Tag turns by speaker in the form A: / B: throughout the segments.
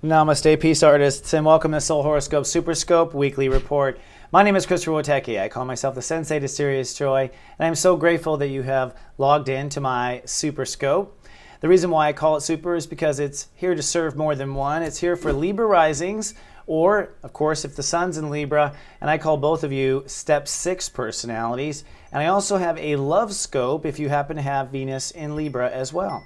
A: Namaste, peace artists, and welcome to Soul Horoscope SuperScope Weekly Report. My name is Christopher Witecki. I call myself the Sensei to Sirius Joy, and I'm so grateful that you have logged in to my SuperScope. The reason why I call it Super is because it's here to serve more than one. It's here for Libra Risings, or, of course, if the Sun's in Libra, and I call both of you Step 6 personalities. And I also have a Love Scope if you happen to have Venus in Libra as well.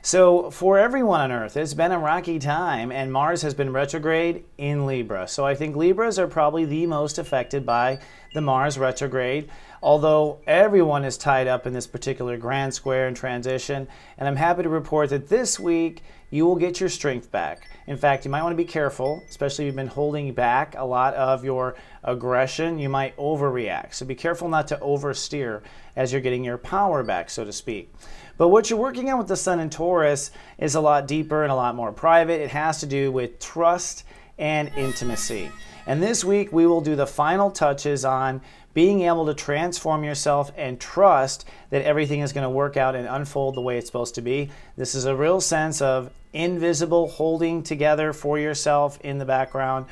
A: So for everyone on Earth, it's been a rocky time, and Mars has been retrograde in Libra. So I think Libras are probably the most affected by the Mars retrograde, although everyone is tied up in this particular grand square and transition. And I'm happy to report that this week you will get your strength back. In fact, you might want to be careful, especially if you've been holding back a lot of your aggression. You might overreact. So be careful not to oversteer as you're getting your power back, so to speak. But what you're working on with the Sun in Taurus is a lot deeper and a lot more private. It has to do with trust and intimacy. And this week we will do the final touches on being able to transform yourself and trust that everything is going to work out and unfold the way it's supposed to be. This is a real sense of invisible holding together for yourself in the background.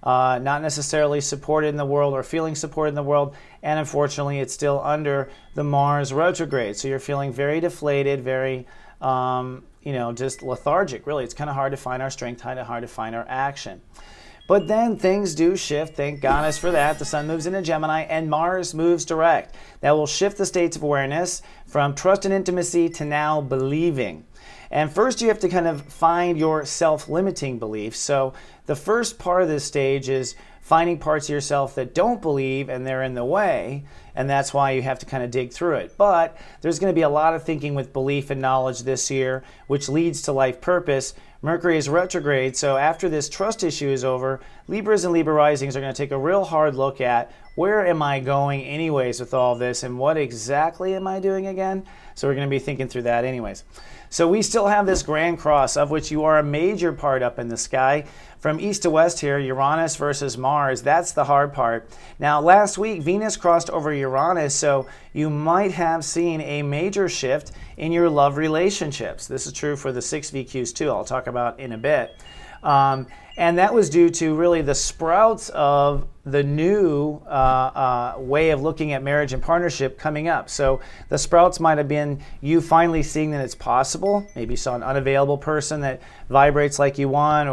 A: Not necessarily supported in the world or feeling supported in the world, and unfortunately it's still under the Mars retrograde, so you're feeling very deflated, very just lethargic. Really, it's kind of hard to find our strength, hard to find our action. But then things do shift. Thank goodness for that. The Sun moves into Gemini and Mars moves direct. That will shift the states of awareness from trust and intimacy to now believing. And first you have to kind of find your self-limiting beliefs. So the first part of this stage is finding parts of yourself that don't believe and they're in the way, and that's why you have to kind of dig through it. But there's going to be a lot of thinking with belief and knowledge this year, which leads to life purpose. Mercury is retrograde, so after this trust issue is over, Libras and Libra Risings are going to take a real hard look at where am I going anyways with all this and what exactly am I doing again? So we're going to be thinking through that anyways. So we still have this grand cross of which you are a major part up in the sky. From east to west here, Uranus versus Mars, that's the hard part. Now last week Venus crossed over Uranus, so you might have seen a major shift in your love relationships. This is true for the 6 VQs too, I'll talk about in a bit. And that was due to really the sprouts of the new way of looking at marriage and partnership coming up. So the sprouts might have been you finally seeing that it's possible. Maybe you saw an unavailable person that vibrates like you want,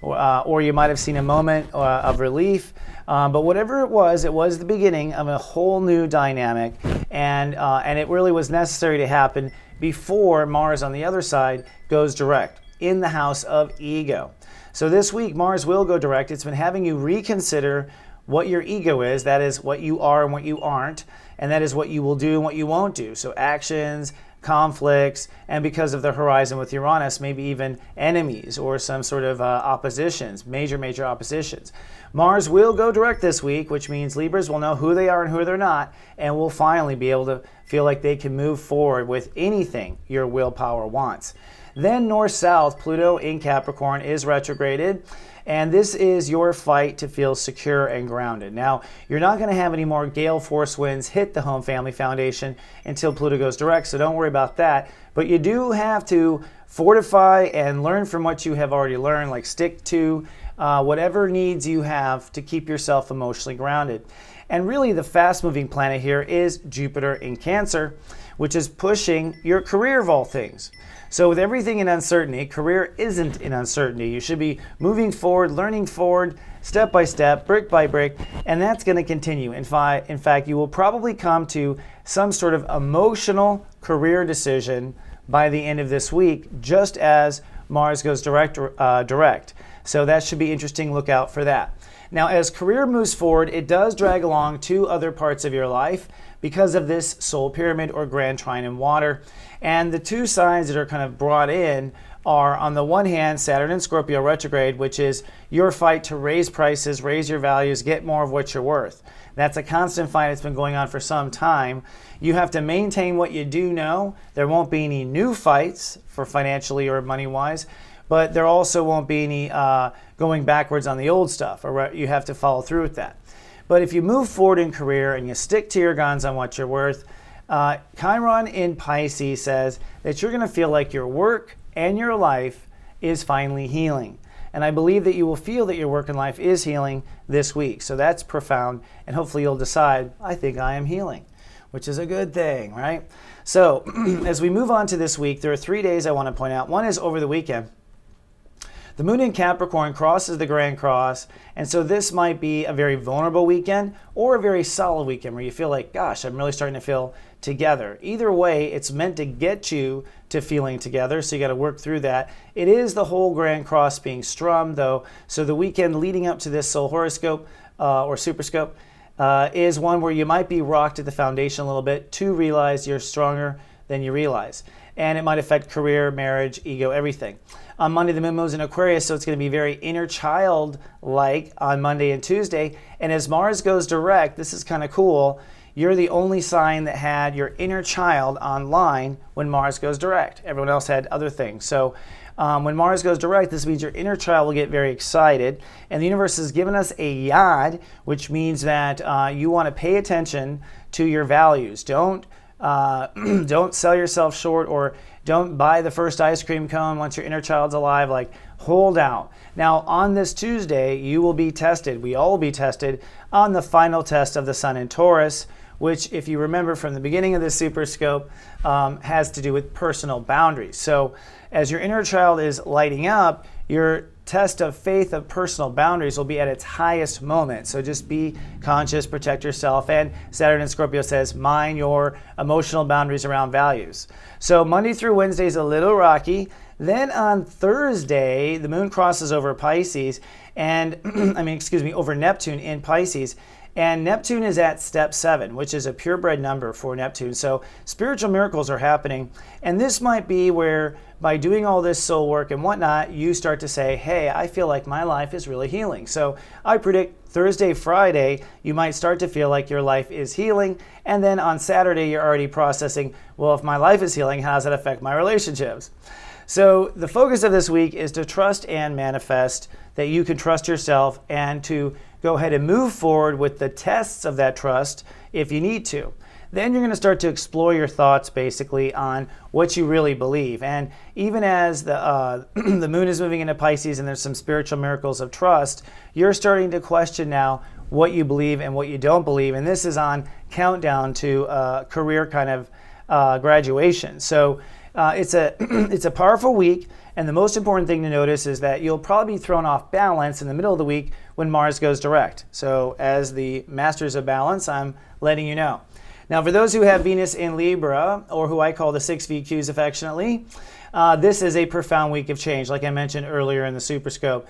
A: or you might have seen a moment of relief. But whatever it was the beginning of a whole new dynamic, and it really was necessary to happen before Mars on the other side goes direct in the house of ego. So this week, Mars will go direct. It's been having you reconsider what your ego is, that is what you are and what you aren't, and that is what you will do and what you won't do. So actions, conflicts, and because of the horizon with Uranus, maybe even enemies or some sort of oppositions, major oppositions. Mars will go direct this week, which means Libras will know who they are and who they're not, and will finally be able to feel like they can move forward with anything your willpower wants. Then north-south, Pluto in Capricorn is retrograded, and this is your fight to feel secure and grounded. Now, you're not going to have any more gale force winds hit the home family foundation until Pluto goes direct, so don't worry about that. But you do have to fortify and learn from what you have already learned, like stick to whatever needs you have to keep yourself emotionally grounded. And really the fast-moving planet here is Jupiter in Cancer, which is pushing your career of all things. So with everything in uncertainty, career isn't in uncertainty. You should be moving forward, learning forward, step by step, brick by brick, and that's going to continue. In fact, you will probably come to some sort of emotional career decision by the end of this week, just as Mars goes direct. So that should be interesting. Look out for that. Now, as career moves forward, it does drag along 2 other parts of your life because of this soul pyramid or grand trine in water. And the 2 signs that are kind of brought in are, on the one hand, Saturn in Scorpio retrograde, which is your fight to raise prices, raise your values, get more of what you're worth. That's a constant fight that's been going on for some time. You have to maintain what you do know. There won't be any new fights for financially or money-wise, but there also won't be any going backwards on the old stuff, or you have to follow through with that. But if you move forward in career and you stick to your guns on what you're worth, Chiron in Pisces says that you're going to feel like your work and your life is finally healing. And I believe that you will feel that your work and life is healing this week. So that's profound. And hopefully you'll decide, I think I am healing, which is a good thing, right? So as we move on to this week, there are 3 days I want to point out. One is over the weekend. The moon in Capricorn crosses the Grand Cross, and so this might be a very vulnerable weekend or a very solid weekend where you feel like, gosh, I'm really starting to feel together. Either way, it's meant to get you to feeling together, so you got to work through that. It is the whole Grand Cross being strummed, though, so the weekend leading up to this Soul Horoscope or SuperScope is one where you might be rocked at the foundation a little bit to realize you're stronger than you realize. And it might affect career, marriage, ego, everything. On Monday, the moon moves in Aquarius, so it's going to be very inner child-like on Monday and Tuesday. And as Mars goes direct, this is kind of cool, you're the only sign that had your inner child online when Mars goes direct. Everyone else had other things. So when Mars goes direct, this means your inner child will get very excited. And the universe has given us a yad, which means that you want to pay attention to your values. Don't sell yourself short, or don't buy the first ice cream cone once your inner child's alive. Like, hold out. Now, on this Tuesday, you will be tested. We all will be tested on the final test of the sun in Taurus, which, if you remember from the beginning of this SuperScope, has to do with personal boundaries. So as your inner child is lighting up, your test of faith of personal boundaries will be at its highest moment. So just be conscious, protect yourself. And Saturn in Scorpio says, mind your emotional boundaries around values. So Monday through Wednesday is a little rocky. Then on Thursday, the moon crosses over Pisces and, over Neptune in Pisces. And Neptune is at step 7, which is a purebred number for Neptune. So spiritual miracles are happening. And this might be where, by doing all this soul work and whatnot, you start to say, hey, I feel like my life is really healing. So I predict Thursday, Friday, you might start to feel like your life is healing. And then on Saturday, you're already processing, well, if my life is healing, how does that affect my relationships? So the focus of this week is to trust and manifest that you can trust yourself, and to go ahead and move forward with the tests of that trust if you need to. Then you're going to start to explore your thoughts basically on what you really believe. And even as the moon is moving into Pisces and there's some spiritual miracles of trust, you're starting to question now what you believe and what you don't believe. And this is on countdown to career kind of graduation. So it's a powerful week. And the most important thing to notice is that you'll probably be thrown off balance in the middle of the week when Mars goes direct. So as the masters of balance, I'm letting you know. Now, for those who have Venus in Libra, or who I call the 6 VQs affectionately, this is a profound week of change, like I mentioned earlier in the SuperScope.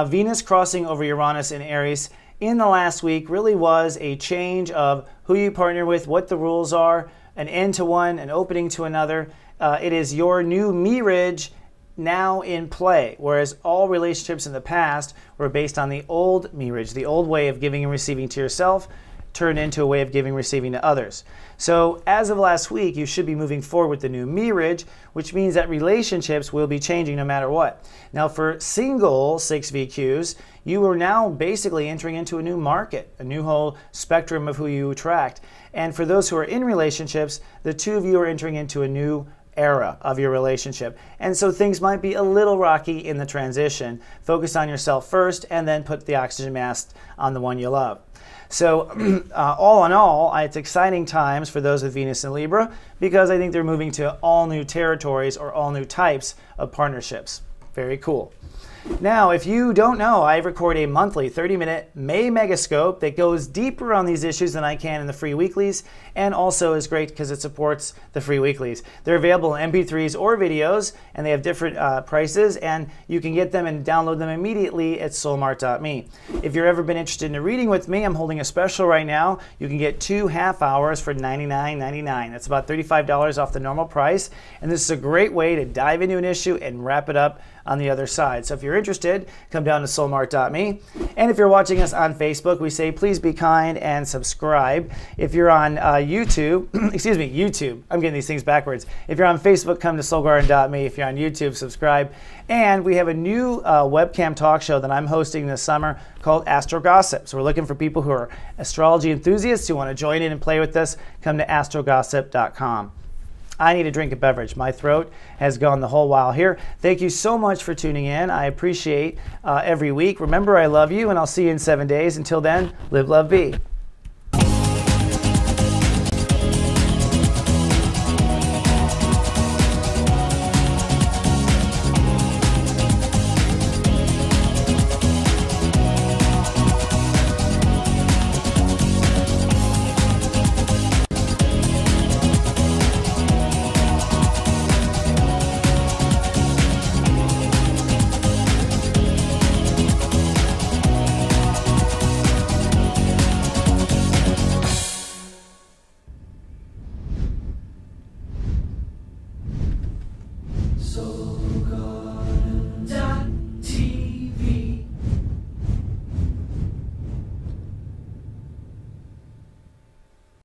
A: Venus crossing over Uranus in Aries in the last week really was a change of who you partner with, what the rules are, an end to one, an opening to another. It is your new marriage now in play, whereas all relationships in the past were based on the old marriage, the old way of giving and receiving to yourself, turned into a way of giving and receiving to others. So as of last week, you should be moving forward with the new marriage, which means that relationships will be changing no matter what. Now for single 6 VQs, you are now basically entering into a new market, a new whole spectrum of who you attract. And for those who are in relationships, the two of you are entering into a new era of your relationship. And so things might be a little rocky in the transition. Focus on yourself first, and then put the oxygen mask on the one you love. So all in all, it's exciting times for those with Venus in Libra, because I think they're moving to all new territories or all new types of partnerships. Very cool. Now, if you don't know, I record a monthly 30-minute May Megascope that goes deeper on these issues than I can in the free weeklies, and also is great because it supports the free weeklies. They're available in MP3s or videos, and they have different prices, and you can get them and download them immediately at soulmart.me. If you've ever been interested in a reading with me, I'm holding a special right now. You can get 2 half hours for $99.99. That's about $35 off the normal price, and this is a great way to dive into an issue and wrap it up on the other side. So if you're interested, come down to soulmart.me. And if you're watching us on Facebook, we say please be kind and subscribe. If you're on YouTube, YouTube, I'm getting these things backwards. If you're on Facebook, come to soulgarden.me. If you're on YouTube, subscribe. And we have a new webcam talk show that I'm hosting this summer called Astro Gossip. So we're looking for people who are astrology enthusiasts who want to join in and play with us. Come to astrogossip.com. I need a drink of beverage. My throat has gone the whole while here. Thank you so much for tuning in. I appreciate every week. Remember, I love you, and I'll see you in 7 days. Until then, live, love, be.